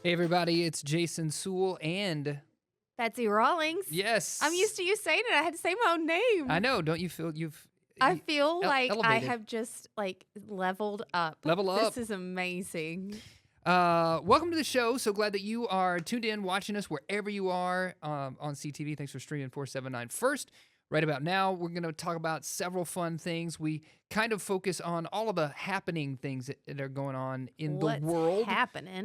Hey everybody, it's Jason Suel and Betsy Rawlings. yes. I'm used to you saying it. I had to say my own name. I know, don't you feel I feel like I elevated. have just leveled up. Level up. This is amazing. Welcome to the show. So glad that you are tuned in, watching us wherever you are on CTV. Thanks for streaming 479. First, right about now, we're going to talk about several fun things. We kind of focus on all of the happening things that are going on in the world.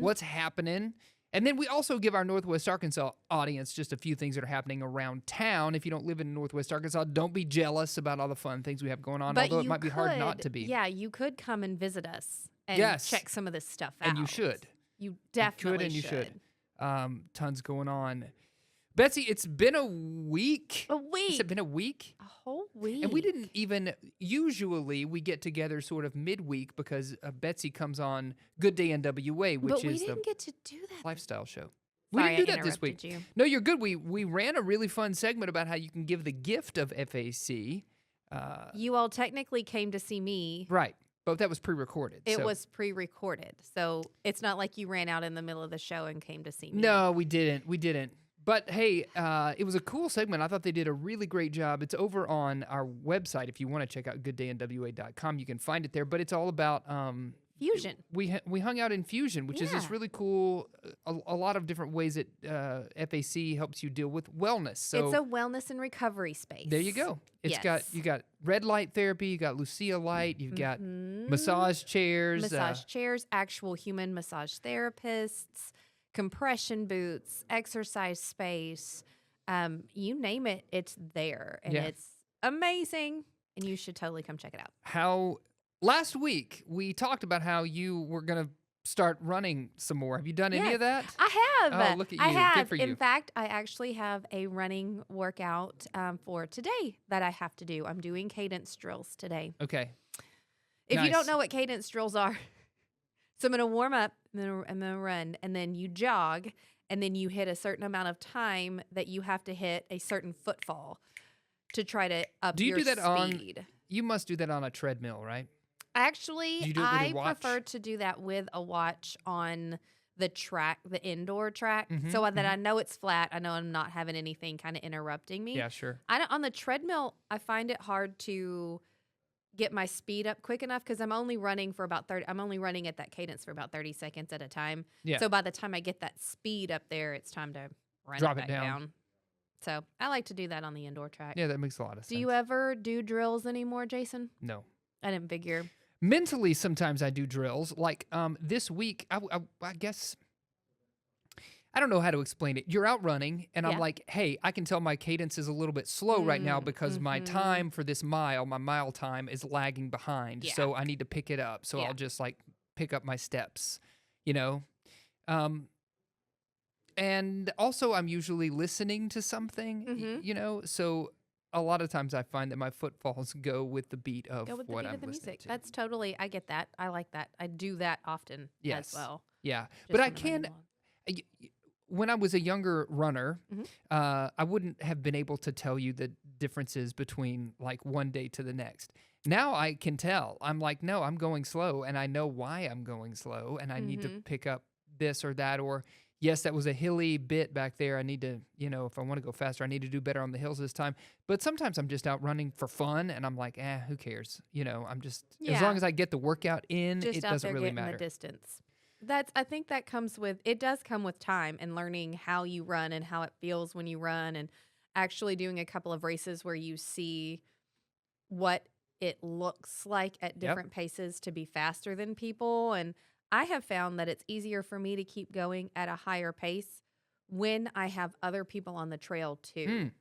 What's happening. And then we also give our Northwest Arkansas audience just a few things that are happening around town. If you don't live in Northwest Arkansas, don't be jealous about all the fun things we have going on, although it might be hard not to be. Yeah, you could come and visit us and check some of this stuff out. And you should. You definitely you should. Tons going on. Betsy, it's been a week. A week. Has it been a week? A whole week. And we didn't even, usually we get together sort of midweek because Betsy comes on Good Day KNWA, which is the get to do that lifestyle show. Sorry, we didn't do that this week. You. No, you're good. We ran a really fun segment about how you can give the gift of FAC. You all technically came to see me. Right. But that was pre-recorded. It was pre-recorded. So it's not like you ran out in the middle of the show and came to see me. No, we didn't. We didn't. But hey, it was a cool segment. I thought they did a really great job. It's over on our website. If you want to check out gooddayNWA.com, you can find it there. But it's all about Fusion. We hung out in Fusion, which is this really cool, a lot of different ways that FAC helps you deal with wellness. So it's a wellness and recovery space. There you go. You got red light therapy, you got Lucia light, you've got massage chairs. Actual human massage therapists, compression boots, exercise space, you name it, it's there. And it's amazing. And you should totally come check it out. Last week, we talked about how you were going to start running some more. Have you done any of that? I have. Oh, look at you. I have. Good for you. In fact, I actually have a running workout for today that I have to do. I'm doing cadence drills today. Okay. If you don't know what cadence drills are, so I'm going to warm up, and then I'm going to run, and then you jog, and then you hit a certain amount of time that you have to hit a certain footfall to try to up your speed. You must do that on a treadmill, right? Actually, I prefer to do that with a watch on the track, the indoor track, so that I know it's flat. I know I'm not having anything kind of interrupting me. Yeah, sure. On the treadmill, I find it hard to get my speed up quick enough because I'm only running for about 30. I'm only running at that cadence for about 30 seconds at a time. Yeah. So by the time I get that speed up there, it's time to drop it down. So I like to do that on the indoor track. Yeah, that makes a lot of sense. Do you ever do drills anymore, Jason? No. I didn't figure. Mentally, sometimes I do drills. Like this week, I guess, I don't know how to explain it. You're out running, and I'm like, hey, I can tell my cadence is a little bit slow right now because my time for this mile, my mile time, is lagging behind. Yeah. So I need to pick it up. So I'll just pick up my steps, you know? And also, I'm usually listening to something, you know? So a lot of times I find that my footfalls go with the beat of what I'm listening to. That's totally, I get that. I like that. I do that often as well. Yeah. But I can, when I was a younger runner, I wouldn't have been able to tell you the differences between like one day to the next. Now I can tell. I'm like, no, I'm going slow, and I know why I'm going slow, and I need to pick up this or that, or yes, that was a hilly bit back there. I need to, if I want to go faster, I need to do better on the hills this time. But sometimes I'm just out running for fun, and I'm like, who cares? I'm just, as long as I get the workout in, it doesn't really matter. The distance. I think that does come with time and learning how you run and how it feels when you run, and actually doing a couple of races where you see what it looks like at different paces to be faster than people. And I have found that it's easier for me to keep going at a higher pace when I have other people on the trail too.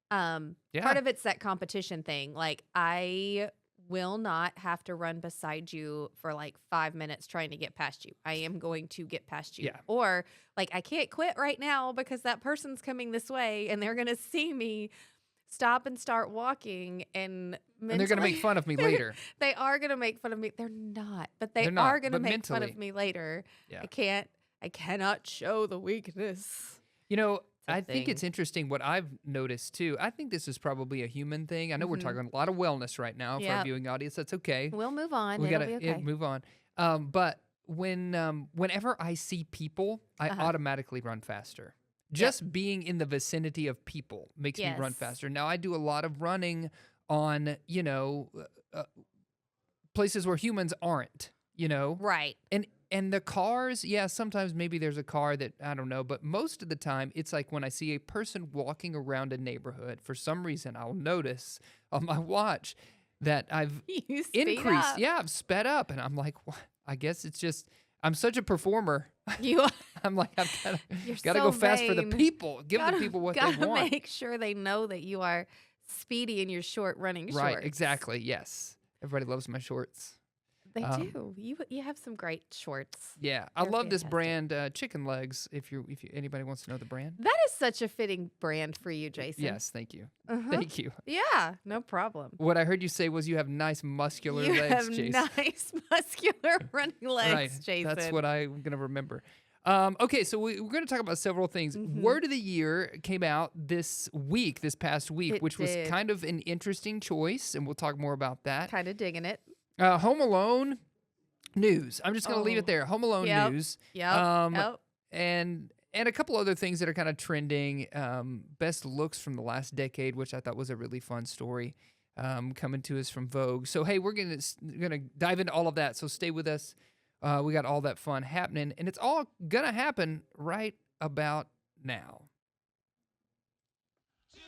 Part of it's that competition thing. Like, I will not have to run beside you for like 5 minutes trying to get past you. I am going to get past you. Yeah. Or like, I can't quit right now because that person's coming this way and they're going to see me stop and start walking, and they're going to make fun of me later. They are going to make fun of me. They're not, but they are going to make fun of me later. Yeah. I cannot show the weakness. I think it's interesting what I've noticed too. I think this is probably a human thing. I know we're talking a lot of wellness right now for our viewing audience. That's okay. We'll move on. We got to move on. But whenever I see people, I automatically run faster. Just being in the vicinity of people makes me run faster. Now I do a lot of running on, places where humans aren't, Right. And the cars, sometimes maybe there's a car that I don't know, but most of the time it's like when I see a person walking around a neighborhood, for some reason I'll notice on my watch that I've You speed increased. up. Yeah, I've sped up, and I'm like, what? I guess it's just I'm such a performer. You are. I'm like, I've You're got to so go fast for the vain. people. Give the people what they Gotta want. make sure they know that you are speedy in your short running shorts. Right, exactly. Yes, everybody loves my shorts. They do. You have some great shorts. Yeah, I They're love this fantastic. brand, Chicken Legs. If anybody wants to know the brand. That is such a fitting brand for you, Jason. Yes, thank you. Uh-huh. Thank you. Yeah, no problem. What I heard you say was you have nice muscular You legs, have Jason. nice muscular running legs, Right, Jason. that's what I'm gonna remember. Okay, so we're going to talk about several things. Word of the Year came out this past week, It which was did. kind of an interesting choice, and we'll talk more about that. Kind of digging it. Home Alone news. I'm just going to leave it there. Home Alone Yep. news. Yep. And a couple other things that are kind of trending. Best looks from the last decade, which I thought was a really fun story, coming to us from Vogue. So hey, we're gonna dive into all of that. So stay with us. We got all that fun happening, and it's all gonna happen right about now. 2,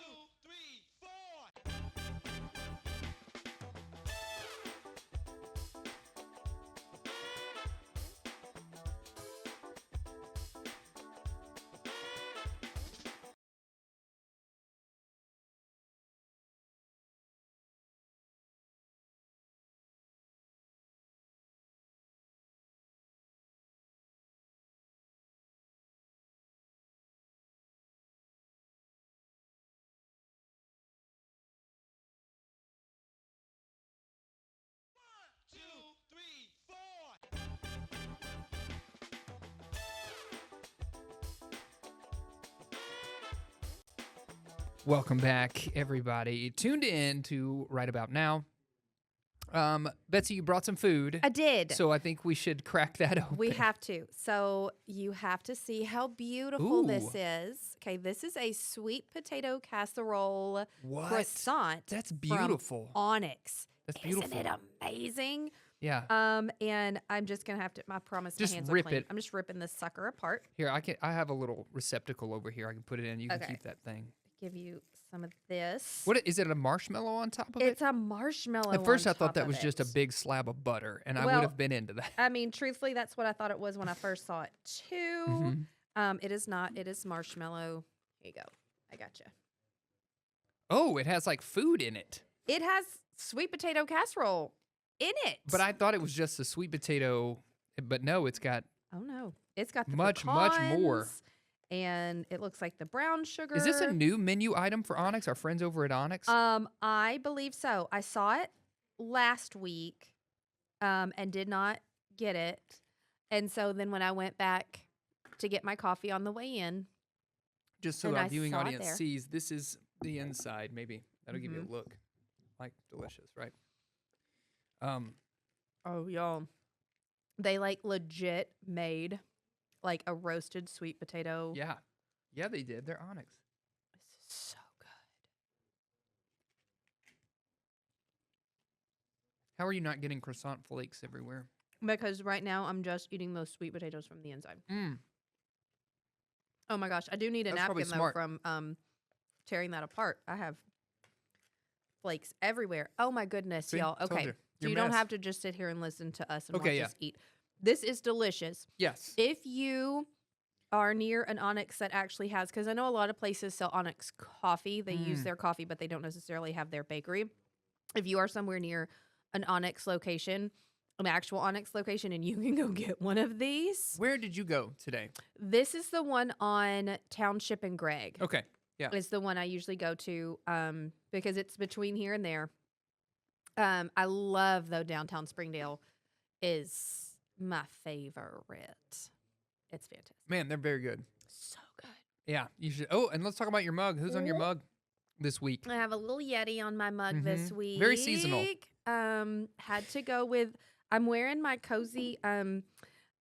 3, 4. Two, three, four. Welcome back, everybody. Tuned in to Right About Now. Betsy, you brought some food. I did. So I think we should crack that open. We have to. So you have to see how beautiful this Ooh. is. Okay, this is a sweet potato casserole What? croissant. That's from beautiful. Onyx. That's Isn't beautiful. it amazing? Yeah. And I'm just gonna have to. I promise Just my hands rip are clean. it. I'm just ripping this sucker apart. Here, I have a little receptacle over here. I can put it in. You can Okay. keep that thing. Give you some of this. What is it? A marshmallow on top of it? It's a marshmallow. At first, on I thought top that of was just a it. big slab of butter, and I Well, would have been into that. I mean, truthfully, that's what I thought it was when I first saw it too. Mhm. It is not. It is marshmallow. Here you go. I got you. Oh, it has like food in it. It has sweet potato casserole in it. But I thought it was just a sweet potato. But no, it's got. Oh no, it's got the Much more. pecans, and it looks like the brown sugar. Is this a new menu item for Onyx? Our friends over at Onyx. I believe so. I saw it last week, and did not get it. And so then when I went back to get my coffee on the way in, Just so and our I viewing saw it audience there. sees, this is the inside. Maybe that'll give you a look. Like delicious, right? oh y'all, they like legit made like a roasted sweet potato. Yeah, yeah, they did. They're Onyx. This is so good. How are you not getting croissant flakes everywhere? Because right now I'm just eating those sweet potatoes from the inside. Mm. Oh my gosh, I do need a That's probably napkin though smart. from tearing that apart. I have flakes everywhere. Oh my goodness, See? y'all. Told Okay. you. So You're you a don't mess. have to just sit here and listen to us and Okay, watch yeah. us eat. This is delicious. Yes. If you are near an Onyx that actually has, because I know a lot of places sell Onyx coffee. They use their coffee, but they don't necessarily have their bakery. If you are somewhere near an Onyx location, an actual Onyx location, and you can go get one of these, Where did you go today? this is the one on Township and Gregg. Okay. Yeah. It's the one I usually go to because it's between here and there. I love, though, downtown Springdale is my favorite. It's fantastic. Man, they're very good. So good. Yeah. You should. Oh, and let's talk about your mug. Who's on your Ooh. mug this week? I have a little Yeti on my mug this Mhm. week. Very seasonal. Had to go with, I'm wearing my cozy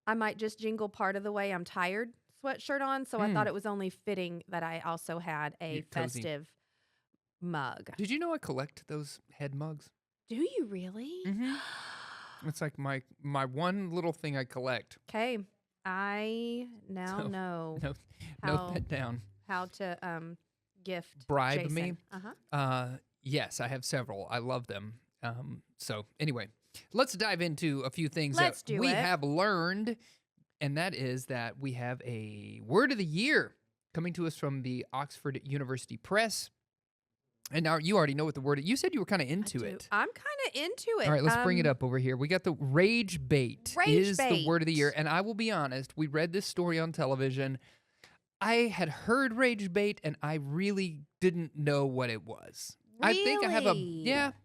I might just jingle part of the way I'm tired sweatshirt on. So I thought it was only fitting that I also had a You're cozy. festive mug. Did you know I collect those head mugs? Do you really? Mm-hmm. It's like my one little thing I collect. Okay. I now So, know Note how, that down. how to gift Bribe Jason. me? Yes, I have several. I love them. So anyway, let's dive into a few things Let's that do we it. have learned, and that is that we have a word of the year coming to us from the Oxford University Press. And now you already know what the word. You said you were kind of into it. I'm kind of into it. All right, let's bring it up over here. We got the rage bait is the word of the year. And I will be honest, we read this story on television. I had heard rage bait and I really didn't know what it was. Really? I think I have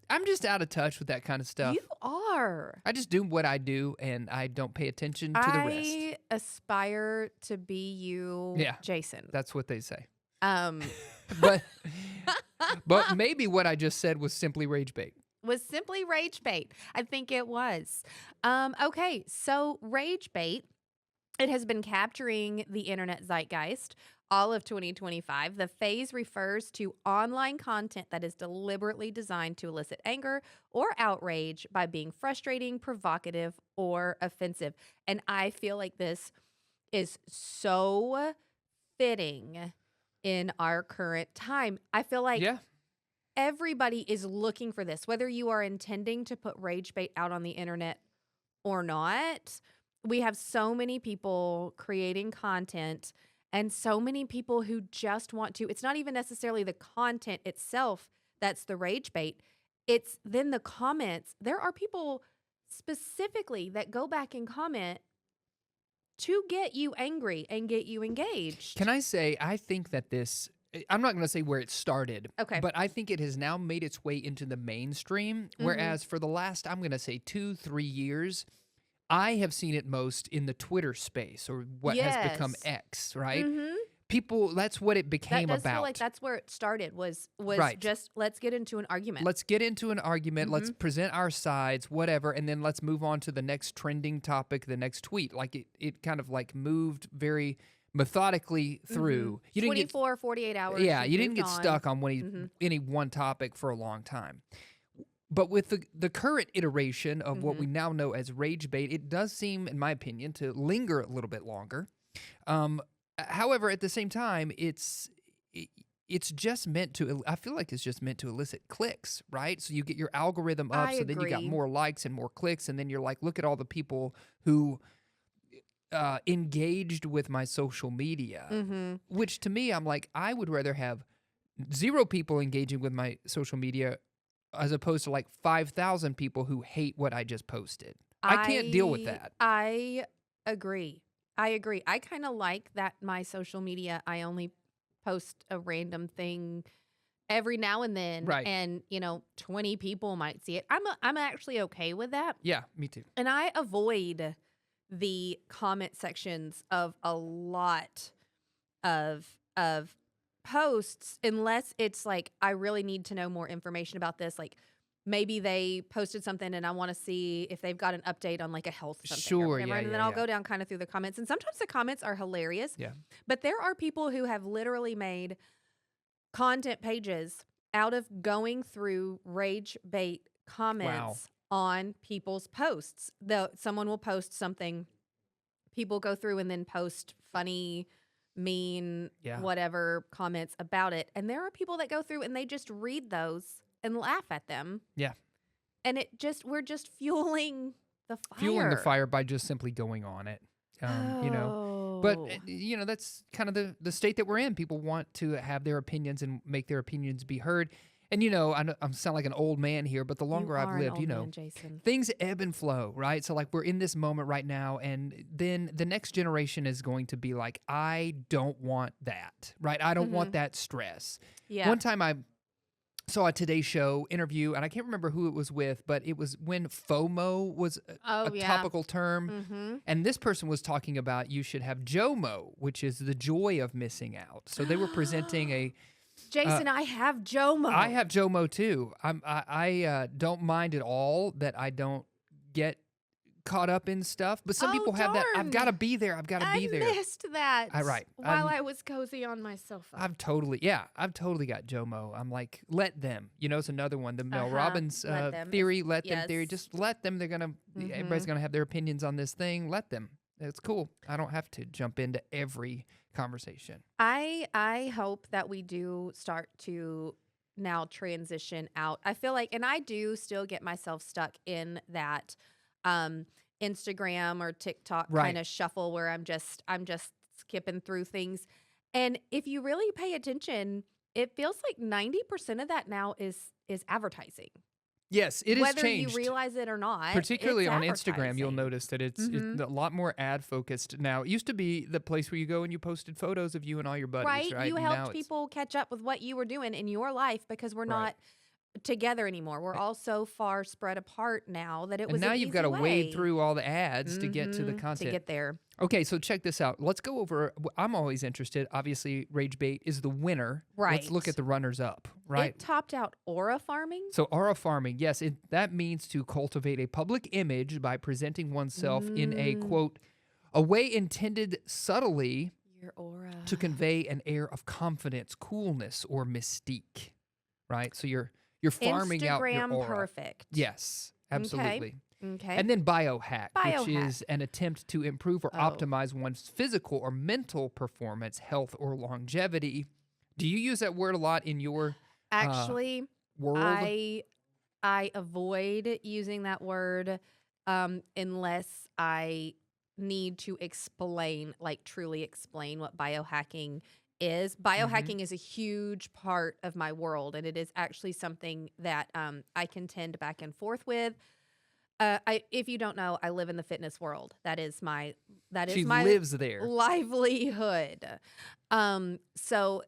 I'm just out of touch with that kind of stuff. You are. I just do what I do and I don't pay attention to the rest. I aspire to be you, Yeah. Jason. That's what they say. Um, But maybe what I just said was simply rage bait. was simply rage bait. I think it was. Okay, so rage bait, it has been capturing the internet zeitgeist all of 2025. The phase refers to online content that is deliberately designed to elicit anger or outrage by being frustrating, provocative, or offensive. And I feel like this is so fitting in our current time. I feel like Yeah. everybody is looking for this, whether you are intending to put rage bait out on the internet or not. We have so many people creating content and so many people who just want to. It's not even necessarily the content itself that's the rage bait. It's then the comments. There are people specifically that go back and comment to get you angry and get you engaged. Can I say, I think that I'm not going to say where it started, Okay. but I think it has now made its way into the mainstream, whereas for the last, I'm going to say 2-3 years, I have seen it most in the Twitter space or what has become Yes. X, right? Mhm. People, that's what it That became does about. feel like that's where it started was Right. just let's get into an argument. Let's get into an argument. Let's Mm-hmm. present our sides, whatever, and then let's move on to the next trending topic, the next tweet. Like it kind of like moved very methodically through. You didn't get 24, 48 hours. Yeah, you've you didn't moved get on. stuck on any one topic for a long time. But with the current iteration of what we now know as rage bait, it does seem, in my opinion, to linger a little bit longer. However, at the same time, it's just meant to. I feel like it's just meant to elicit clicks, right? So you get your algorithm up, I so then you got agree. more likes and more clicks, and then you're like, look at all the people who engaged with my social media. Mm-hmm. Which to me, I'm like, I would rather have 0 people engaging with my social media as opposed to like 5,000 people who hate what I just posted. I can't deal with that. I agree. I kind of like that my social media, I only post a random thing every now and then. Right. And, 20 people might see it. I'm actually okay with that. Yeah, me too. And I avoid the comment sections of a lot of posts unless it's like I really need to know more information about this. Like maybe they posted something and I want to see if they've got an update on like a health something or Sure, whatever. yeah, And yeah, then I'll yeah. go down kind of through the comments. And sometimes the comments are hilarious. Yeah. But there are people who have literally made content pages out of going through rage bait comments on people's posts. Someone will post something, people go through and then post funny, mean, Yeah. whatever comments about it. And there are people that go through and they just read those and laugh at them. Yeah. And we're just fueling the fire. Fueling the fire by just simply going on it. But Oh. that's kind of the state that we're in. People want to have their opinions and make their opinions be heard. And I sound like an old man here, but the longer I've lived, Jason. things ebb and flow, right? So like we're in this moment right now, and then the next generation is going to be like, I don't want that, right? I don't want that stress. Yeah. One time I saw a Today Show interview, and I can't remember who it was with, but it was when FOMO was a topical term. Mm-hmm. And this person was talking about you should have JOMO, which is the joy of missing out. So they were presenting Jason, I have JOMO. I have JOMO too. I don't mind at all that I don't get caught up in stuff. But some people have that. I've got to be there. I've got to be there. I missed that. Right. While I was cozy on my sofa. I've totally got JOMO. I'm like, let them. It's another one. The Mel Robbins theory. Let them theory. Just let them. They're gonna. Everybody's gonna have their opinions on this thing. Let them. It's cool. I don't have to jump into every conversation. I hope that we do start to now transition out. I feel like, and I do still get myself stuck in that Instagram or TikTok kind of shuffle where I'm just skipping through things. And if you really pay attention, it feels like 90% of that now is advertising. Yes, it has changed. Whether you realize it or not. Particularly on Instagram, you'll notice that it's a lot more ad focused now. It used to be the place where you go and you posted photos of you and all your buddies, right? You helped people catch up with what you were doing in your life because we're not together anymore. We're all so far spread apart now that it was. And now you've got to wade through all the ads to get to the content. To get there. Okay, so check this out. Let's go over. I'm always interested. Obviously, Rage Bait is the winner. Right. Let's look at the runners up. Right. It topped out aura farming. So aura farming, yes, that means to cultivate a public image by presenting oneself in a quote, a way intended subtly Your aura to convey an air of confidence, coolness, or mystique. Right. So you're farming out your aura. Perfect. Yes, absolutely. Okay. And then biohack, which is an attempt to improve or optimize one's physical or mental performance, health, or longevity. Do you use that word a lot in your actually world? I avoid using that word unless I need to truly explain what biohacking is. Biohacking is a huge part of my world, and it is actually something that I contend back and forth with. If you don't know, I live in the fitness world. She lives there. Livelihood. So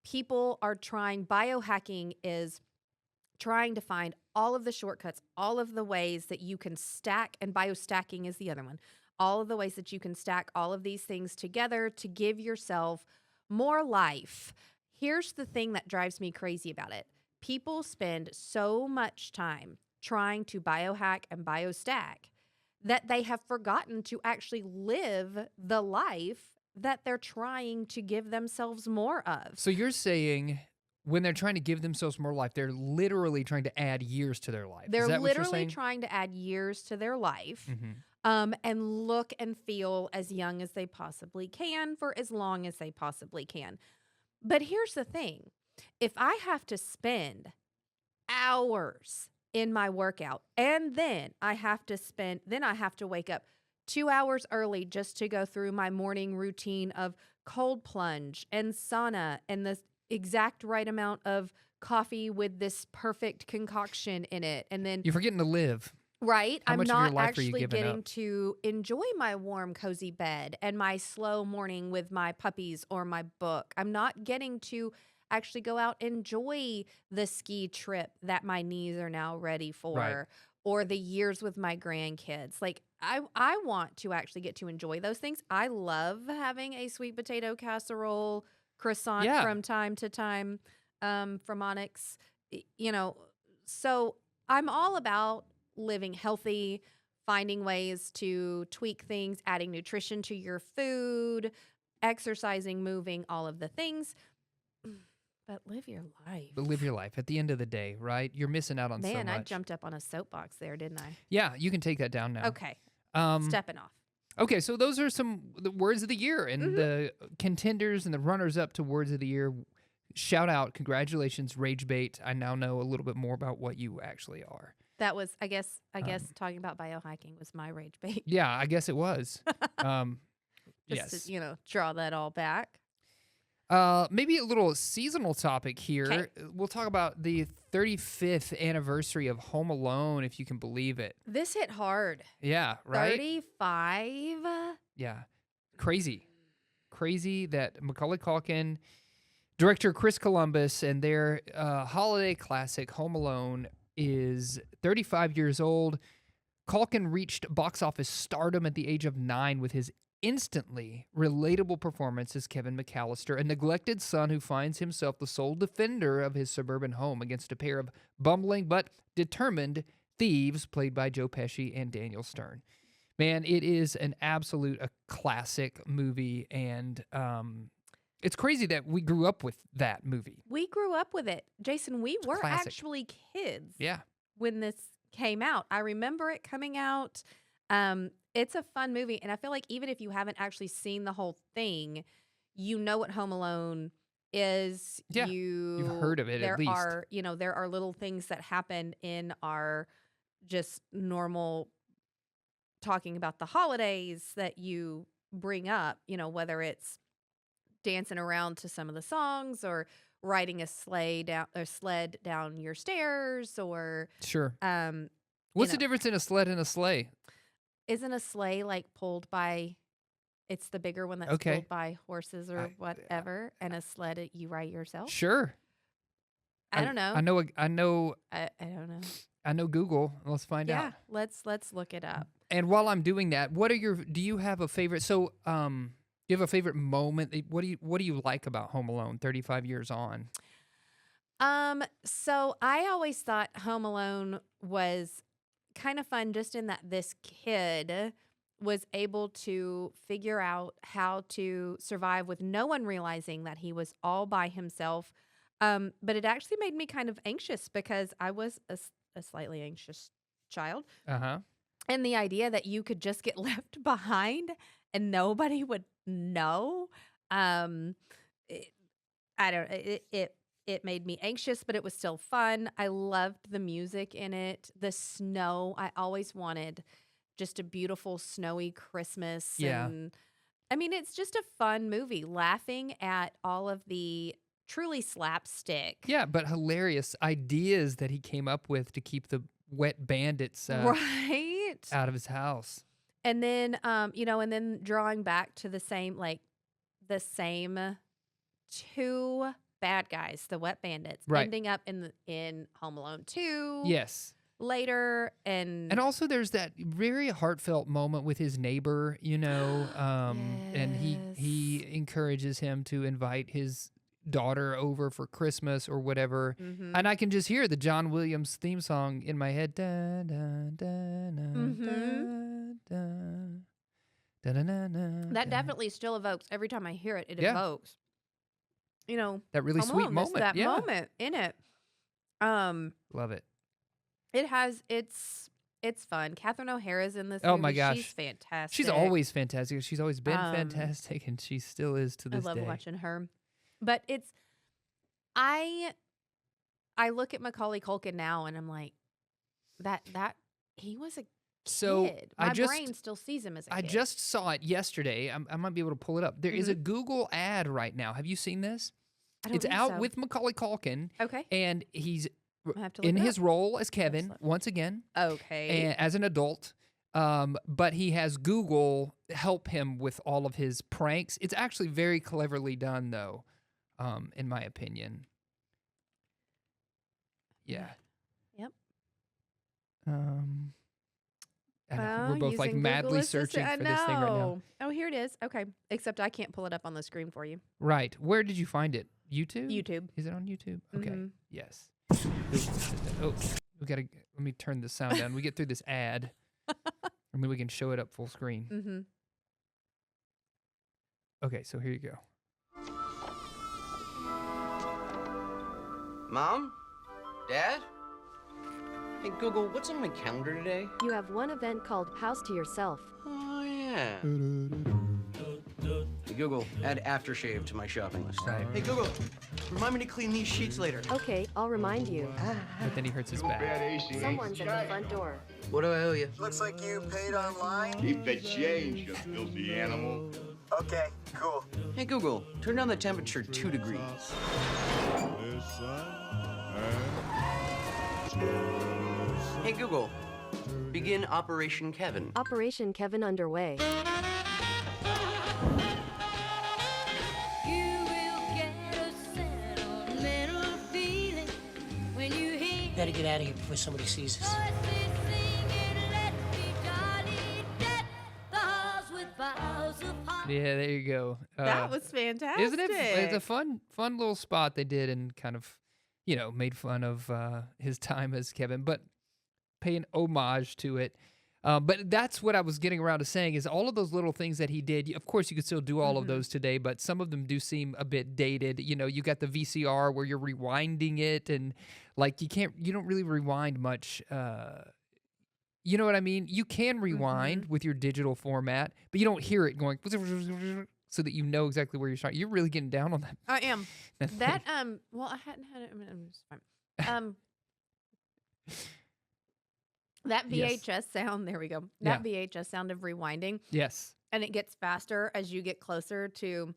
people are biohacking is trying to find all of the shortcuts, all of the ways that you can stack, and biostacking is the other one. All of the ways that you can stack all of these things together to give yourself more life. Here's the thing that drives me crazy about it. People spend so much time trying to biohack and biostack that they have forgotten to actually live the life that they're trying to give themselves more of. So you're saying when they're trying to give themselves more life, they're literally trying to add years to their life. They're Is that what you're literally saying? trying to add years to their life and look and feel as young as they possibly can for as long as they possibly can. But here's the thing. If I have to spend hours in my workout and then I have to wake up 2 hours early just to go through my morning routine of cold plunge and sauna and the exact right amount of coffee with this perfect concoction in it. And then You're forgetting to live. Right. How I'm much of your not life are you actually giving getting up? to enjoy my warm, cozy bed and my slow morning with my puppies or my book. I'm not getting to actually go out and enjoy the ski trip that my knees are now ready for or the years with my grandkids. Like I want to actually get to enjoy those things. I love having a sweet potato casserole croissant from time to time from Onyx, so I'm all about living healthy, finding ways to tweak things, adding nutrition to your food, exercising, moving, all of the things. But live your life. But live your life. At the end of the day, right? You're missing out on so much. Man, I jumped up on a soapbox there, didn't I? Yeah, you can take that down now. Okay. Stepping off. Okay, so those are the words of the year and the contenders and the runners-up to words of the year. Shout out, congratulations, Rage Bait. I now know a little bit more about what you actually are. That was, I guess, talking about biohacking was my Rage Bait. Yeah, I guess it was. Just to, draw that all back. Maybe a little seasonal topic here. 'Kay. We'll talk about the 35th anniversary of Home Alone, if you can believe it. This hit hard. Yeah, right? 35? Yeah. Crazy that Macaulay Culkin, director Chris Columbus, and their holiday classic Home Alone is 35 years old. Culkin reached box office stardom at the age of 9 with his instantly relatable performance as Kevin McAllister, a neglected son who finds himself the sole defender of his suburban home against a pair of bumbling but determined thieves played by Joe Pesci and Daniel Stern. Man, it is an a classic movie, and it's crazy that we grew up with that movie. We grew up with it. Jason, we were classic. actually kids Yeah. when this came out. I remember it coming out. It's a fun movie, and I feel like even if you haven't actually seen the whole thing, you know what Home Alone is. Yeah, you've heard of it there at least. are, there are little things that happen in our just normal talking about the holidays that you bring up, whether it's dancing around to some of the songs or riding a sled down your stairs or Sure. um What's the difference in a sled and a sleigh? isn't a sleigh like pulled by it's the bigger one that's Okay. pulled by horses or whatever, and a sled you ride yourself? Sure. I don't know. I know. I don't know. I know Google. Let's find Yeah, out. let's look it up. And while I'm doing that, do you have a favorite? So, do you have a favorite moment? What do you like about Home Alone 35 years on? So I always thought Home Alone was kind of fun just in that this kid was able to figure out how to survive with no one realizing that he was all by himself. But it actually made me kind of anxious because I was a slightly anxious child. Uh-huh. And the idea that you could just get left behind and nobody would know, it made me anxious, but it was still fun. I loved the music in it. The snow, I always wanted just a beautiful snowy Christmas. Yeah. And I mean, it's just a fun movie, laughing at all of the truly slapstick. Yeah, but hilarious ideas that he came up with to keep the wet bandits Right. out of his house. And then, and then drawing back to the same two bad guys, the wet bandits, Right. ending up in Home Alone 2 Yes. later. And also there's that very heartfelt moment with his neighbor, and he encourages him to invite his daughter over for Christmas or whatever. Mhm. And I can just hear the John Williams theme song in my head. Da, da, da, da, Mhm. da, da, da, da, da, that da. definitely still evokes, every time I hear it, it Yeah. evokes, That really Home sweet Alone, just moment. that Yeah. moment in it. Love it. It's fun. Catherine O'Hara's in this Oh movie. my gosh. She's fantastic. She's always fantastic. She's always been Um, fantastic, and she still is to I this love day. watching her. But I look at Macaulay Culkin now and I'm like, that he was a So kid. My brain still sees him as a kid. I just saw it yesterday. I might be able to pull it up. There is a Google ad right now. Have you seen this? I don't It's think out so. with Macaulay Culkin, Okay. and he's I have to look in it his up. role as Kevin once again, Okay. and as an adult. But he has Google help him with all of his pranks. It's actually very cleverly done, though, in my opinion. Yeah. Yep. I know, we're both like Using madly Google searching Assistant. for this thing right now. know. Oh, here it is. Okay. Except I can't pull it up on the screen for you. Right. Where did you find it? YouTube? YouTube. Is it on YouTube? Okay. Mhm. Yes. Oh, let me turn the sound down. We get through this ad, and then we can show it up full screen. Mm-hmm. Okay, so here you go. Mom? Dad? Hey, Google, what's on my calendar today? You have one event called House to Yourself. Oh, yeah. Hey, Google, add aftershave to my shopping list. Right. Hey, Google, remind me to clean these sheets later. Okay, I'll remind you. But then he hurts his back. Someone's at the front door. What do I owe you? Looks like you paid online. Keep the change, you filthy animal. Okay, cool. Hey, Google, turn down the temperature 2 degrees. Hey, Google, begin Operation Kevin. Operation Kevin underway. Better get out of here before somebody sees us. Yeah, there you go. That was fantastic. Isn't it? It's a fun little spot they did, and kind of, made fun of his time as Kevin, but pay an homage to it. But that's what I was getting around to saying is all of those little things that he did. Of course, you could still do all of those today, but some of them do seem a bit dated. You know, you got the VCR where you're rewinding it, and like you don't really rewind much. You know what I mean? You can rewind with your digital format, but you don't hear it going so that you know exactly where you're starting. You're really getting down on that. I am. that That well, I hadn't had it. I'm just fine. That Yes. VHS sound, there we go. Yeah. That VHS sound of rewinding, yes. and it gets faster as you get closer to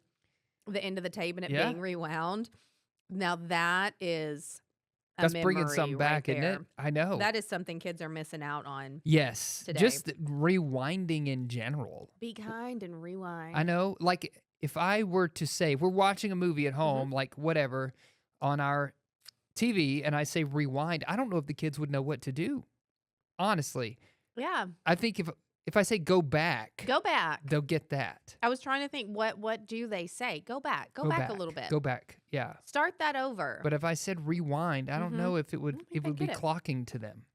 the end of the tape and it Yeah. being rewound. Now that is a That's bringing memory something right back, isn't it? there. I know. That is something kids are missing out on. Yes. today. Just rewinding in general. Be kind and rewind. I know. Like, if I were to say, we're watching a movie at Mm-hmm. home, like whatever, on our TV, and I say rewind, I don't know if the kids would know what to do. Honestly. Yeah. I think if I say go back, Go back. they'll get that. I was trying to think what do they say? Go back. Go back a little bit. Go back. Yeah. Start that over. But if I said rewind, I don't Mhm. know if it I would don't think it would they'd be get it. clocking to them.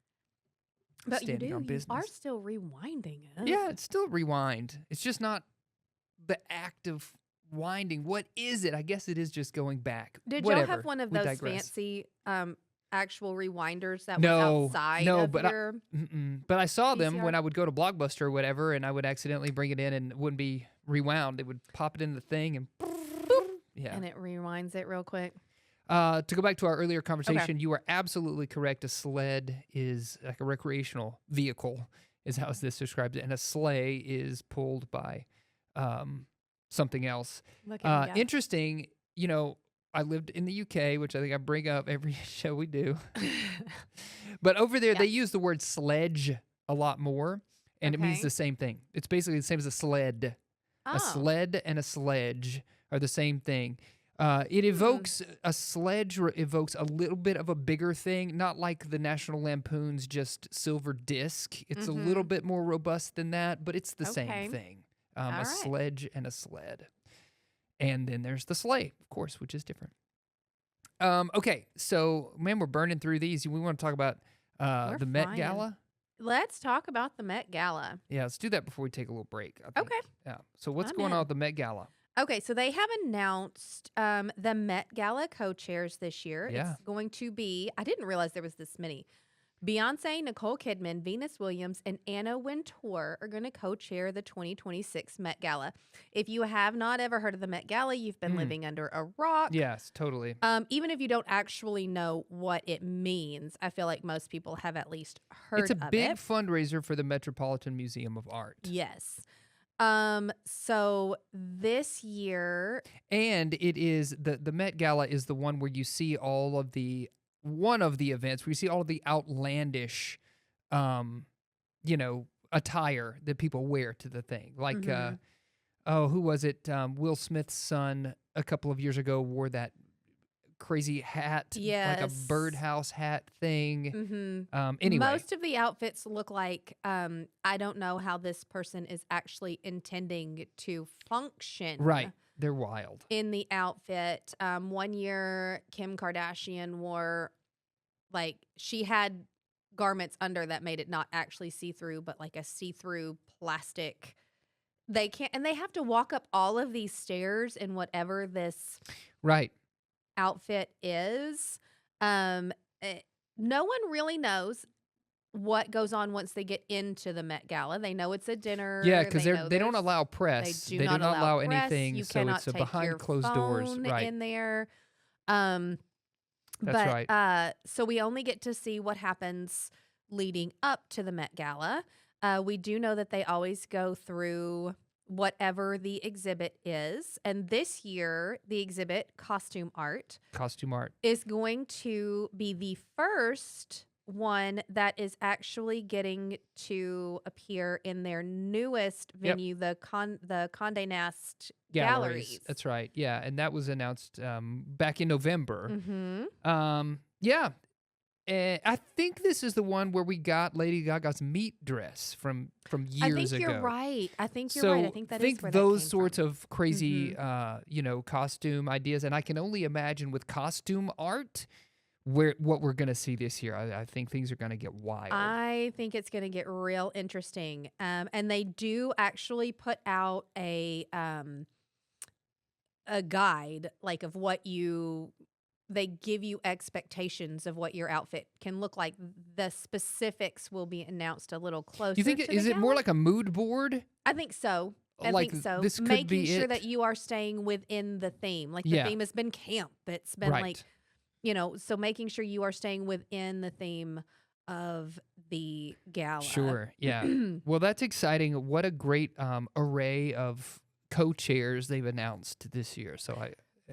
But you standing do. on You are business. still rewinding it. Yeah, it's still rewind. It's just not the act of winding. What is it? I guess it is just going back. Did Whatever. y'all have one of We those digress. fancy actual rewinders that No, was outside no, of but your But I saw them VCR? when I would go to Blockbuster or whatever, and I would accidentally bring it in and it wouldn't be rewound. It would pop it in the thing and boop. Yeah. and it rewinds it real quick? To go back to our earlier conversation, you are absolutely correct. A sled is like a recreational vehicle, is how this describes it, and a sleigh is pulled by something else. Look at me, guys. Interesting, you know, I lived in the UK, which I think I bring up every show we do. But over there, Yeah. they use the word sledge a lot more, and it means Okay. the same thing. It's basically the same as a sled. Oh. A sled and a sledge are the same thing. It Hmm. evokes a sledge evokes a little bit of a bigger thing, not like the National Lampoon's just silver disc. It's a little bit more robust than that, but it's the Mm-hmm. Okay. same thing. All A right. sledge and a sled. And then there's the sleigh, of course, which is different. Okay, so man, we're burning through these. We want to talk about We're the Met flying. Gala. Let's talk about the Met Gala. Yeah, let's do that before we take a little break. I think. Okay. Yeah. So what's I'm going in. on with the Met Gala? Okay, so they have announced the Met Gala co-chairs this year. Yeah. It's going to be, I didn't realize there was this many. Beyonce, Nicole Kidman, Venus Williams, and Anna Wintour are going to co-chair the 2026 Met Gala. If you have not ever heard of the Met Gala, you've been living under a rock. Yes, totally. Even if you don't actually know what it means, I feel like most people have at least heard It's a of big it. fundraiser for the Metropolitan Museum of Art. Yes. So this year, And it is the Met Gala is the one where you see all of the one of the events where you see all of the outlandish attire that people wear to the thing. Like who was it? Will Smith's son a couple of years ago wore that crazy hat, like a Yes. birdhouse hat thing. mhm. Anyway, Most of the outfits look like I don't know how this person is actually intending to function. right. They're wild. In the outfit. One year, Kim Kardashian wore, like, she had garments under that made it not actually see through, but like a see through plastic. They can't, and they have to walk up all of these stairs in whatever this Right. outfit is. No one really knows what goes on once they get into the Met Gala. They know it's a dinner. Yeah, because know they don't there's- allow press. They They do not allow press. anything. You So cannot it's a take behind your closed doors. phone Right. in there. That's But, right. So we only get to see what happens leading up to the Met Gala. We do know that they always go through whatever the exhibit is, and this year the exhibit Costume Art Costume art. is going to be the first one that is actually getting to appear in their newest venue, the Condé Nast Galleries. That's right. Yeah, and that was announced back in November. Mm-hmm. Yeah. I think this is the one where we got Lady Gaga's meat dress from years ago. I think you're right. I think you're So right. I think that is where those that came sorts from. of crazy, costume ideas, and I can only imagine with costume art, what we're going to see this year. I think things are going to get wild. I think it's going to get real interesting. And they do actually put out a guide, like of what they give you expectations of what your outfit can look like. The specifics will be announced a little closer. Do you think is it more like a mood board? I think so. I Like, think so. this could Making be sure it. that you are staying within the theme. Like the Yeah. theme has been camp. It's been Right. like, so making sure you are staying within the theme of the gala. Sure. Yeah. Well, that's exciting. What a great array of co-chairs they've announced this year. So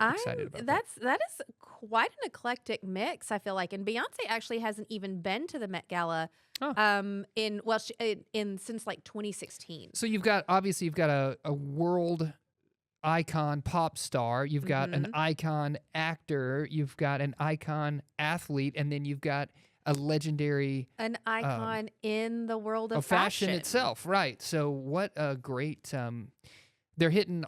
I'm excited about that. That is quite an eclectic mix, I feel like. And Beyonce actually hasn't even been to the Met Gala since like 2016. So you've got a world icon pop star, you've got an icon actor, you've got an icon athlete, and then you've got a legendary An icon in the world of fashion itself, right? So what a great they're hitting,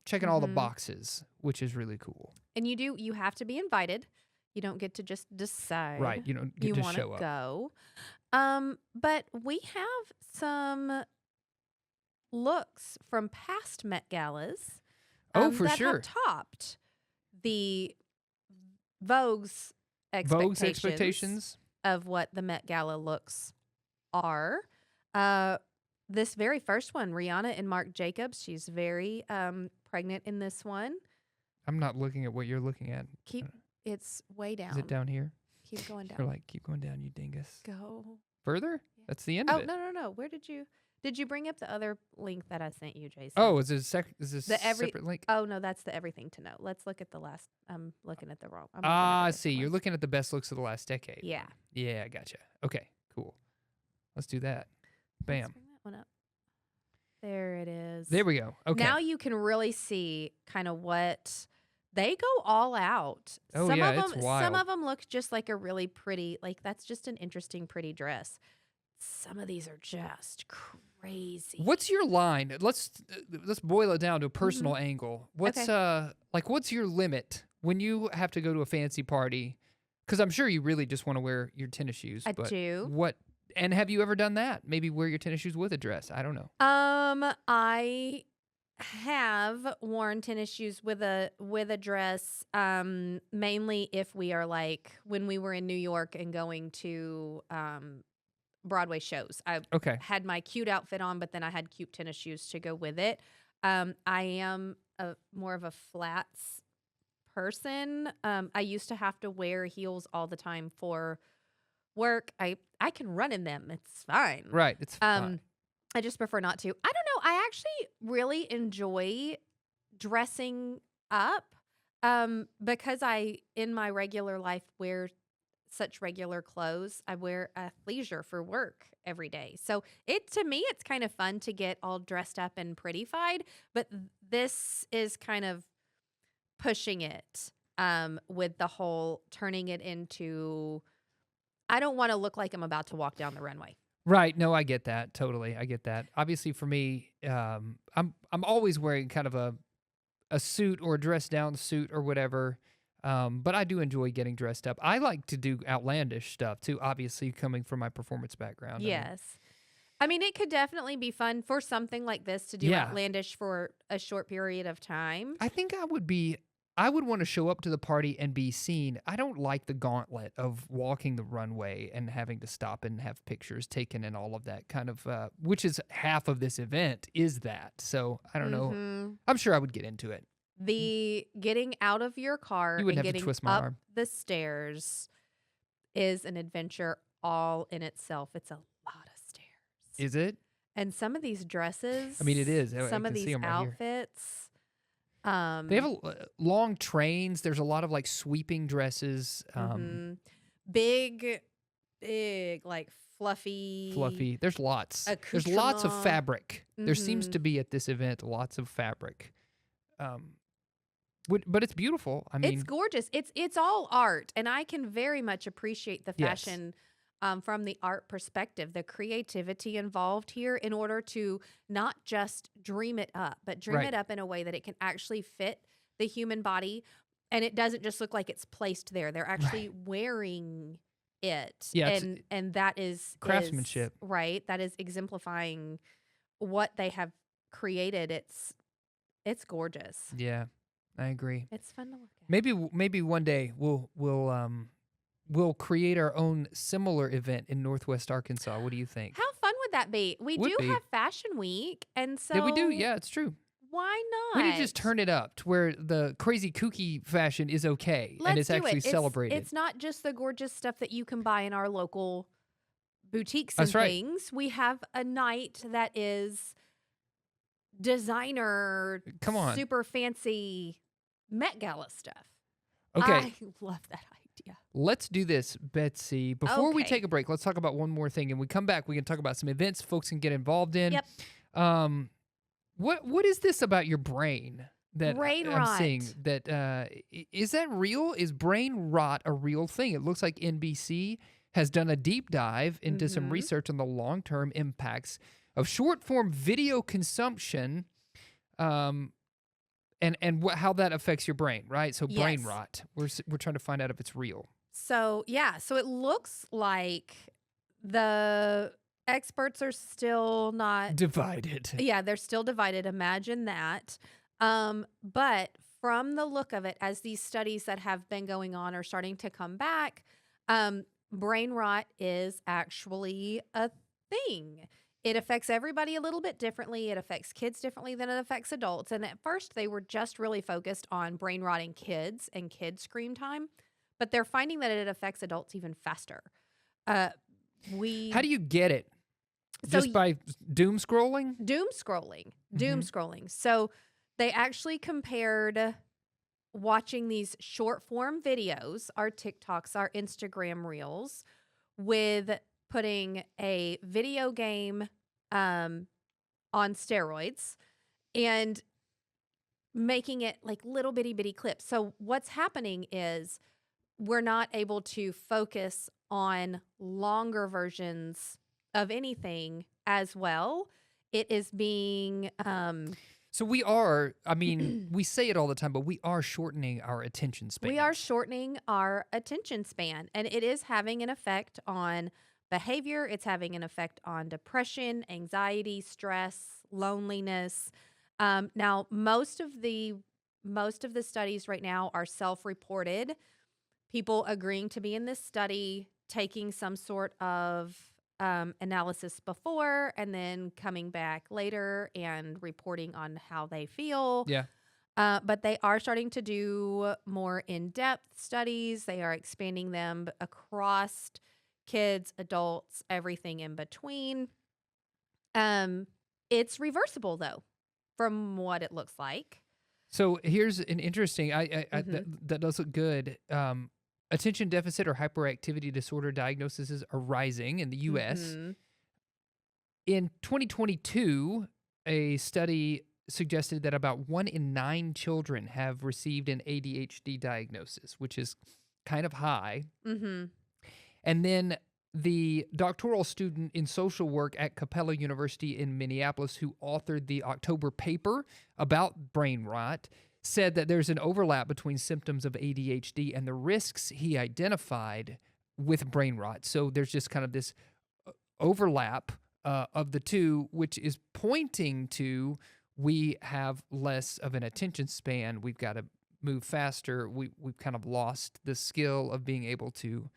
checking all the boxes, which is really cool. And you have to be invited. You don't get to just decide. Right, you don't get You to want show to up. go. But we have some looks from past Met Galas. For that sure. have topped the Vogue's Expectations. of what the Met Gala looks are. This very first one, Rihanna and Marc Jacobs. She's very pregnant in this one. I'm not looking at what you're looking at. It's way down. Is it down here? Keep going down. You're like, keep going down, you dingus. Go. Further? That's the end of it. No. Where did you bring up the other link that I sent you, Jason? Oh, is this separate link? Oh no, that's the everything to know. Let's look at the last. I'm looking at the wrong. I'm looking at I the see. different You're one. looking at the best looks of the last decade. Yeah. Yeah, I gotcha. Okay, cool. Let's do that. Let's Bam. bring that one up. There it is. There we go. Okay. Now you can really see kind of what they go all out. Oh, some yeah, of it's them, wild. Some of them look just like a really pretty, like that's just an interesting, pretty dress. Some of these are just crazy. What's your line? Let's boil it down to a personal Mm-hmm. angle. What's Okay. what's your limit when you have to go to a fancy party? Because I'm sure you really just want to wear your tennis shoes. I but do. What? And have you ever done that? Maybe wear your tennis shoes with a dress. I don't know. I have worn tennis shoes with a dress, mainly if we are like when we were in New York and going to Broadway shows. I Okay. had my cute outfit on, but then I had cute tennis shoes to go with it. I am more of a flats person. I used to have to wear heels all the time for work. I can run in them. It's fine. Right. It's fine. I just prefer not to. I don't know. I actually really enjoy dressing up because I, in my regular life, wear such regular clothes. I wear athleisure for work every day. So to me, it's kind of fun to get all dressed up and prettified. But this is kind of pushing it with the whole turning it into, I don't want to look like I'm about to walk down the runway. Right. No, I get that. Totally. I get that. Obviously for me, I'm always wearing kind of a suit or a dress down suit or whatever. But I do enjoy getting dressed up. I like to do outlandish stuff too, obviously coming from my performance background. Yes. I mean, it could definitely be fun for something like this to do Yeah. outlandish for a short period of time. I think I would want to show up to the party and be seen. I don't like the gauntlet of walking the runway and having to stop and have pictures taken and all of that kind of, which is half of this event is that. So I don't know. Mhm. I'm sure I would get into it. The getting out of your car You and wouldn't have to getting twist my up arm. the stairs is an adventure all in itself. It's a lot of stairs. Is it? And some of these dresses, I mean, it is. I some of can see these 'em right here. outfits. They have long trains. There's a lot of like sweeping dresses. Big, like fluffy. Fluffy. There's lots. There's lots of accoutrement. fabric. There seems Mhm. to be at this event lots of fabric. But it's beautiful. I mean, It's gorgeous. It's all art, and I can very much appreciate the Yes. fashion from the art perspective, the creativity involved here in order to not just dream it up, but dream Right. it up in a way that it can actually fit the human body And it doesn't just look like it's placed there. They're actually wearing it. Yeah, it's and that is craftsmanship. Right. That is exemplifying what they have created. It's gorgeous. Yeah, I agree. It's fun to look at. Maybe one day we'll create our own similar event in Northwest Arkansas. What do you think? How fun would that be? We Would do be. have Fashion Week, and so Yeah, we do. Yeah, it's true. why We not? need to just turn it up to where the crazy kooky fashion is okay and it's do actually it. celebrated. It's not just the gorgeous stuff that you can buy in our local boutiques That's and right. things. We have a night that is designer, Come on. super fancy Met Gala stuff. Okay, I love that idea. let's do this, Betsy. Before we Okay. take a break, let's talk about one more thing. And we come back, we can talk about some events folks can get involved in. Yep. What is this about your brain that Brain I'm rot. seeing? That is that real? Is brain rot a real thing? It looks like NBC has done a deep dive into some Mhm. research on the long-term impacts of short-form video consumption, and how that affects your brain, right? So brain Yes. rot. We're trying to find out if it's real. So, yeah, so it looks like the experts are still not Divided. Yeah, they're still divided. Imagine that. But from the look of it, as these studies that have been going on are starting to come back, brain rot is actually a thing. It affects everybody a little bit differently. It affects kids differently than it affects adults. And at first, they were just really focused on brain rotting kids and kids' screen time, but they're finding that it affects adults even faster. How do you get it? So Just by doom scrolling? doom scrolling. So they actually compared watching these short form videos, our TikToks, our Instagram reels, with putting a video game on steroids and making it like little bitty clips. So what's happening is we're not able to focus on longer versions of anything as well. It is being So we are, I mean, we say it all the time, but we are shortening our attention span. we are shortening our attention span, and it is having an effect on behavior. It's having an effect on depression, anxiety, stress, loneliness. Now, most of the studies right now are self-reported. People agreeing to be in this study, taking some sort of analysis before, and then coming back later and reporting on how they feel. Yeah. But they are starting to do more in-depth studies. They are expanding them across kids, adults, everything in between. It's reversible though, from what it looks like. So here's an interesting, that does look good. Attention deficit or hyperactivity disorder diagnoses are rising in the U.S. Mhm. In 2022, a study suggested that about 1 in 9 children have received an ADHD diagnosis, which is kind of high. Mhm. And then the doctoral student in social work at Capella University in Minneapolis, who authored the October paper about brain rot, said that there's an overlap between symptoms of ADHD and the risks he identified with brain rot. So there's just kind of this overlap of the two, which is pointing to we have less of an attention span. We've got to move faster. We've kind of lost the skill of being able to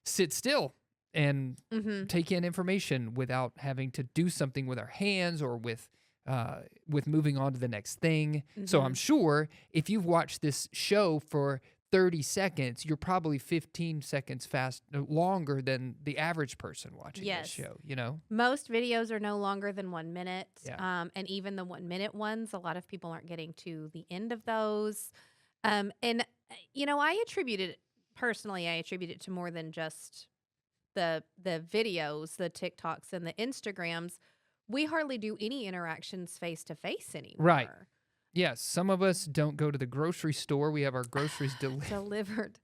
sit still and Mhm. take in information without having to do something with our hands or with moving on to the next thing. So I'm sure if you've watched this show for 30 seconds, you're probably 15 seconds longer than the average person watching Yes. this show, you know? Most videos are no longer than 1 minute. Yeah. And even the 1 minute ones, a lot of people aren't getting to the end of those. And, I attribute it to more than just the videos, the TikToks and the Instagrams. We hardly do any interactions face to face anymore. Right. Yes, some of us don't go to the grocery store. We have our groceries Delivered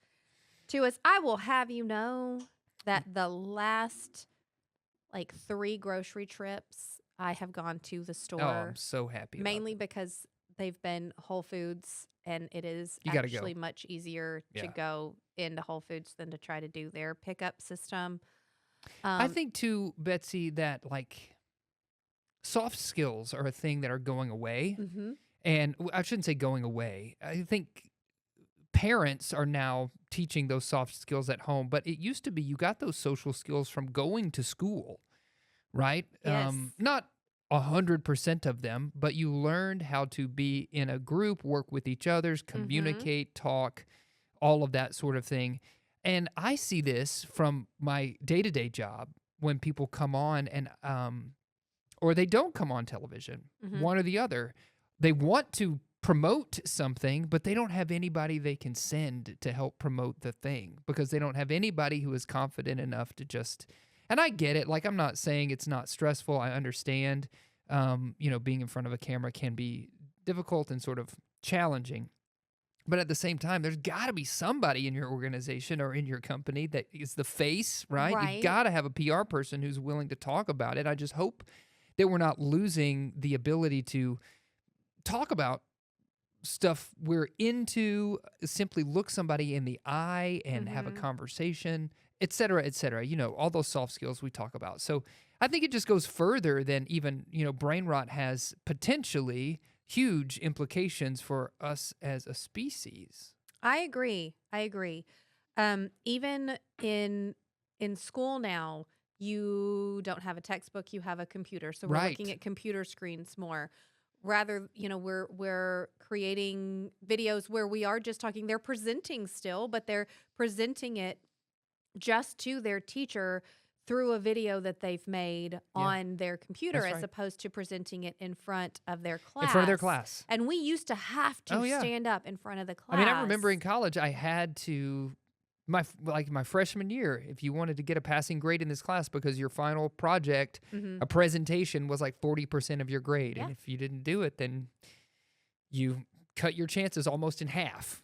to us. I will have you know that the last 3 grocery trips I have gone to the store. Oh, I'm so happy. Mainly because they've been Whole Foods, and it is You gotta go. actually much easier to Yeah. go into Whole Foods than to try to do their pickup system. I think too, Betsy, that like soft skills are a thing that are going away. Mhm. And I shouldn't say going away. I think parents are now teaching those soft skills at home, but it used to be you got those social skills from going to school, right? Yes. Not 100% of them, but you learned how to be in a group, work with each others, communicate, talk, all of that sort of thing. And I see this from my day-to-day job when people come on and or they don't come on television, one or the other. They want to promote something, but they don't have anybody they can send to help promote the thing because they don't have anybody who is confident enough to just. And I get it. Like, I'm not saying it's not stressful. I understand, being in front of a camera can be difficult and sort of challenging. But at the same time, there's got to be somebody in your organization or in your company that is the face, right? Right. You've got to have a PR person who's willing to talk about it. I just hope that we're not losing the ability to talk about stuff we're into, simply look somebody in the eye and have a conversation, et cetera, all those soft skills we talk about. So I think it just goes further than even, brain rot has potentially huge implications for us as a species. I agree. Even in school now, you don't have a textbook, you have a computer. So we're looking Right. at computer screens more. Rather, we're creating videos where we are just talking. They're presenting still, but they're presenting it just to their teacher through a video that they've made on their computer, That's as right. opposed to presenting it in front of their class. In front of their class. And we used to have to Oh, yeah. stand up in front of the class. I mean, I remember in college, I had to, my freshman year, if you wanted to get a passing grade in this class because your final project, a presentation was like 40% of your grade. Yeah. And if you didn't do it, then you cut your chances almost in half,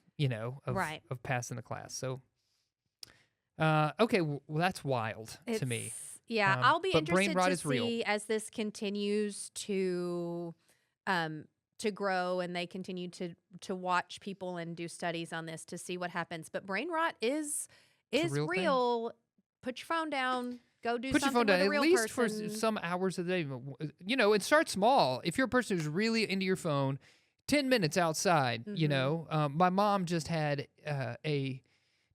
Right. of passing the class. So, okay, well, that's wild to me. It's- Yeah, I'll be but brain interested rot to is real. see as this continues to grow and they continue to watch people and do studies on this to see what happens. But brain rot is a real thing. real. Put your phone down. Go do Put your something phone down with a at real least person. for some hours a day. And start small. If you're a person who's really into your phone, 10 minutes outside, my mom just had a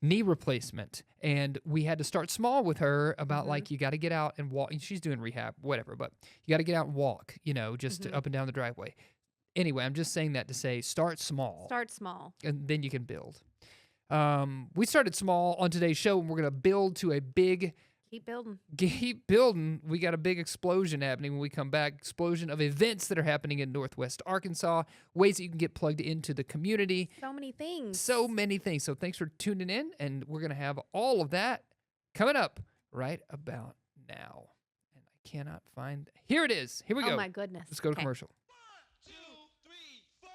knee replacement, and we had to start small with her about like, you got to get out and walk. She's doing rehab, whatever, but you got to get out and walk, just up and down the driveway. Anyway, I'm just saying that to say start small. Start small. And then you can build. We started small on today's show, and we're going to build to a big. Keep building. Keep building. We got a big explosion happening when we come back. Explosion of events that are happening in Northwest Arkansas. Ways that you can get plugged into the community. So many things. So many things. So thanks for tuning in, and we're going to have all of that coming up right about now. And I cannot find. Here it is. Here we go. Oh my goodness. Let's go to Okay. commercial. 1, 2, 3, 4.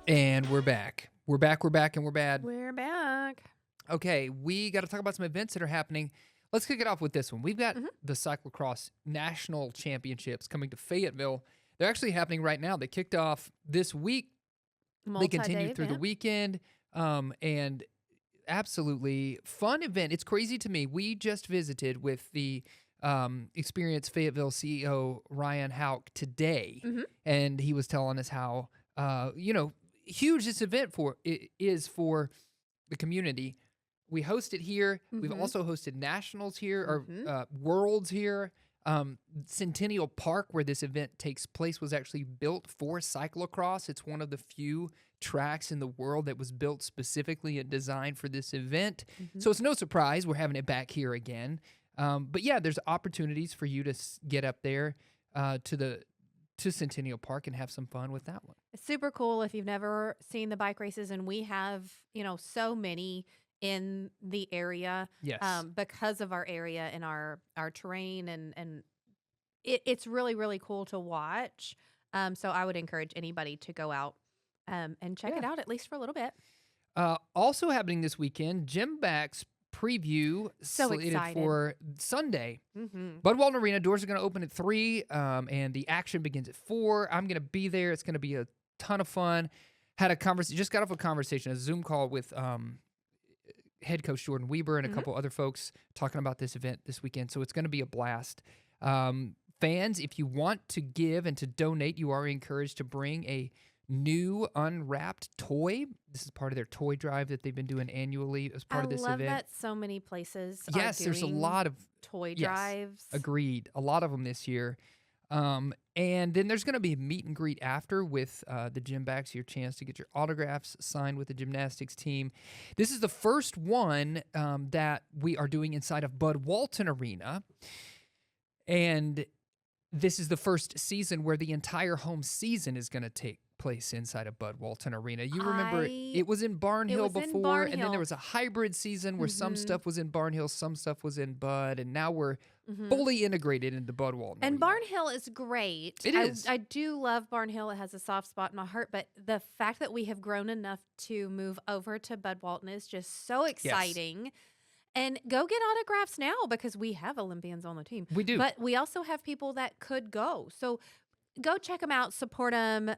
And we're back. We're back, and we're bad. We're back. Okay, we got to talk about some events that are happening. Let's kick it off with this one. We've got the cyclocross national championships coming to Fayetteville. They're actually happening right now. They kicked off this week. They continue through the weekend. And absolutely fun event. It's crazy to me. We just visited with the Experience Fayetteville CEO Ryan Houck today, Mhm. and he was telling us how huge this event is for the community. We host it here. We've Mhm. also hosted nationals here Mhm. or worlds here. Centennial Park, where this event takes place, was actually built for cyclocross. It's one of the few tracks in the world that was built specifically and designed for this event. Mhm. So it's no surprise we're having it back here again. But yeah, there's opportunities for you to get up there to Centennial Park and have some fun with that one. It's super cool if you've never seen the bike races, and we have, so many in the area. Yes. Because of our area and our terrain, and it's really, really cool to watch. So I would encourage anybody to go out and check it Yeah. out, at least for a little bit. Also happening this weekend, Jim Back's preview So slated excited. for Sunday. Mm-hmm. Bud Walton Arena doors are going to open at 3, and the action begins at 4. I'm going to be there. It's going to be a ton of fun. Had a conversation, just got off a Zoom call with head coach Jordan Weber and a couple other folks talking about this event this weekend. So it's going to be a blast. Fans, if you want to give and to donate, you are encouraged to bring a new unwrapped toy. This is part of their toy drive that they've been doing annually as part of this I love event. that so many places Yes, are there's a doing lot of toy yes, drives. Agreed. A lot of them this year. And then there's going to be a meet and greet after with the gym backs, your chance to get your autographs signed with the gymnastics team. This is the first one that we are doing inside of Bud Walton Arena. And this is the first season where the entire home season is going to take place inside of Bud Walton Arena. You remember it was in Barnhill was in before, and then Barnhill. there was a hybrid season where some stuff was in Barnhill, some stuff was in Bud, and now we're Mhm. fully integrated into Bud Walton And Arena. Barnhill is great. It is. I do love Barnhill. It has a soft spot in my heart. But the fact that we have grown enough to move over to Bud Walton is just so exciting. And go get autographs now because we have Olympians on the team. We do. But we also have people that could go. So go check them out, support them.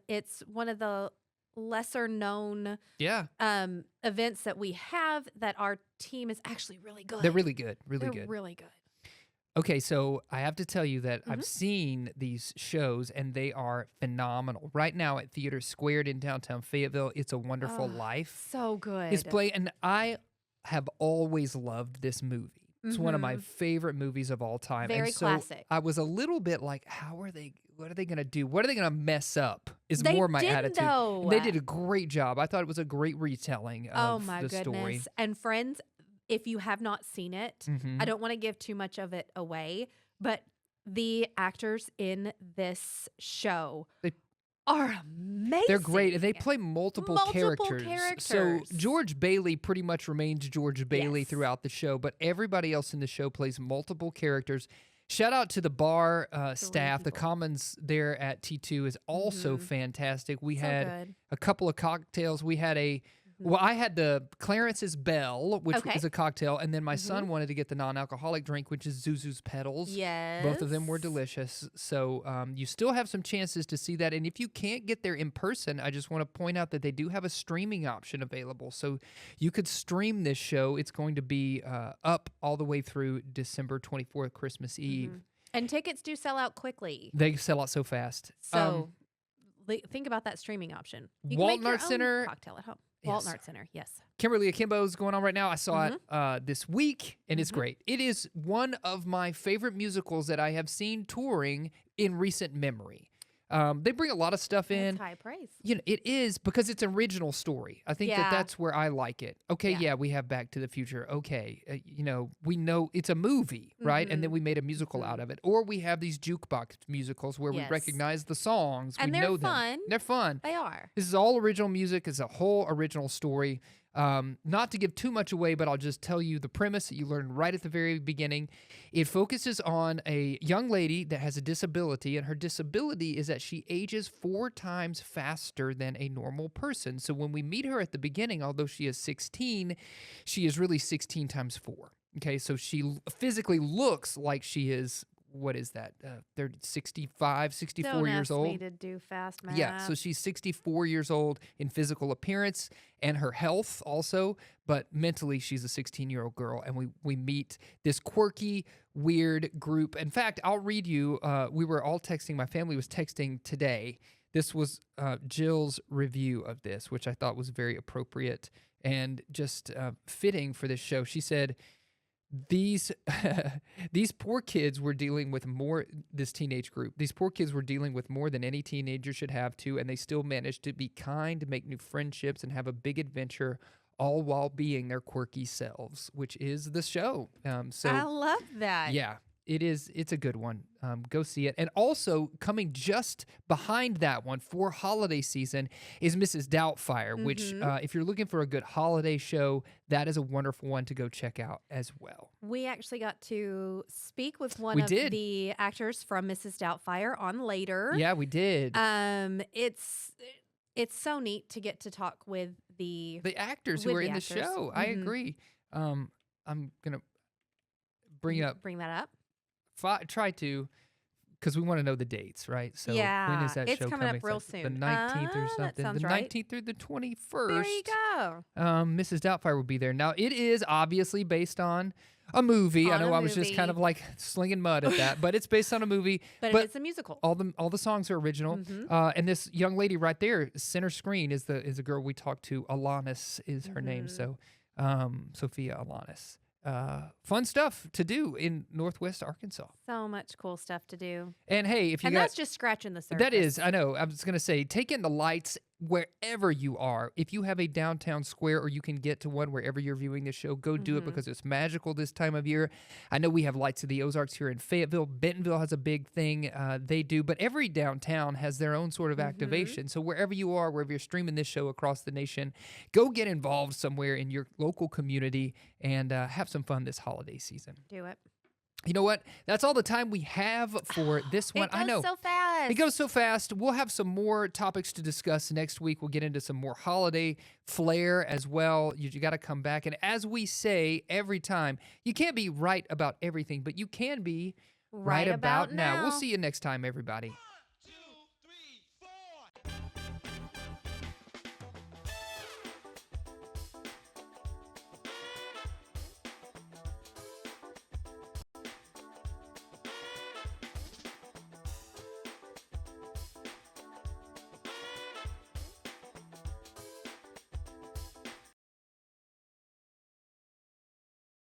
It's one of the lesser known Yeah, events that we have that our team is actually really good. they're really good, really They're good. really good. Okay, so I have to tell you that Mm-hmm. I've seen these shows and they are phenomenal. Right now at Theater Squared in downtown Fayetteville, It's a Wonderful Oh, Life So good. is playing, and I have always loved this movie. It's one of my favorite movies of all time. Very and so classic. I was a little bit like, what are they going to do? What are they going to mess up? Is They more my didn't, attitude. though. And they did a great job. I thought it was a great retelling Oh of my the goodness. story. And friends, if you have not seen it, Mhm. I don't want to give too much of it away, but the actors in this show They- are amazing. They're great, and they play multiple characters. So characters. George Bailey pretty much remains George Bailey Yes. throughout the show, but everybody else in the show plays multiple characters. Shout out to the bar staff. The people. Commons there at T2 is also fantastic. We So had good. a couple of cocktails. We had well, I had the Clarence's Bell, which Okay. is a cocktail, and then my son wanted to get the non-alcoholic drink, which is Zuzu's Petals. Yes. Both of them were delicious. So you still have some chances to see that. And if you can't get there in person, I just want to point out that they do have a streaming option available. So you could stream this show. It's going to be up all the way through December 24th, Christmas Eve. And tickets do sell out quickly. They sell out so fast. So think about that streaming option. You can Walton make your Arts own Center- cocktail at home. Walton Yes. Arts Center, yes. Kimberly Akimbo is going on right now. I saw it this week, and it's great. It is one of my favorite musicals that I have seen touring in recent memory. They bring a lot of stuff in. That's high praise. You know, it is because it's an original story. I think Yeah. that's where I like it. Okay, Yeah. yeah, we have Back to the Future. Okay, we know it's a movie, right? And then we made a musical out of it. Or we have these jukebox musicals where Yes. we recognize the songs. And we they're know fun. them. They're fun. They are. This is all original music. It's a whole original story. Not to give too much away, but I'll just tell you the premise that you learned right at the very beginning. It focuses on a young lady that has a disability, and her disability is that she ages 4 times faster than a normal person. So when we meet her at the beginning, although she is 16, she is really 16 times 4. Okay, so she physically looks like she is what is that? They're 65, 64 Don't years ask old. me to do fast math. Yeah, so she's 64 years old in physical appearance and her health also, but mentally she's a 16-year-old girl, and we meet this quirky, weird group. In fact, I'll read you, we were all texting, my family was texting today. This was Jill's review of this, which I thought was very appropriate and just fitting for this show. She said, these poor kids were dealing with more, this teenage group, these poor kids were dealing with more than any teenager should have to, and they still managed to be kind, make new friendships, and have a big adventure, all while being their quirky selves, which is the show. So I love that. yeah, it's a good one. Go see it. And also coming just behind that one for holiday season is Mrs. Doubtfire, which if you're looking for a good holiday show, that is a wonderful one to go check out as well. We actually got to speak with one We of did. the actors from Mrs. Doubtfire on later. Yeah, we did. It's so neat to get to talk with the actors who with are the in the actors. show. I Mhm. agree. I'm gonna bring up. Bring that up. Try to, because we want to know the dates, right? So when Yeah, is that it's show coming up It's real like soon. The 19th or That something. sounds The right. 19th through the 21st. There you go. Mrs. Doubtfire will be there. Now, it is obviously based on a movie. I On know a I was just kind of movie. like slinging mud at that, but it's based on a movie. But it's a musical. All the songs are original. Mhm. And this young lady right there, center screen, is a girl we talked to. Alanis is her name. Mhm. So Sophia Alanis. Fun stuff to do in Northwest Arkansas. So much cool stuff to do. And hey, if you And got that's just scratching the surface. that is, I know. I was going to say, take in the lights wherever you are. If you have a downtown square or you can get to one wherever you're viewing this show, go do it because it's magical this time of year. I know we have Lights of the Ozarks here in Fayetteville. Bentonville has a big thing they do, but every downtown has their own sort of activation. So wherever you are, wherever you're streaming this show across the nation, go get involved somewhere in your local community and have some fun this holiday season. Do it. You know what? That's all the time we have for this one. It goes I know. so fast. It goes so fast. We'll have some more topics to discuss next week. We'll get into some more holiday flair as well. You got to come back. And as we say every time, you can't be right about everything, but you can be right about now. We'll see you next time, everybody.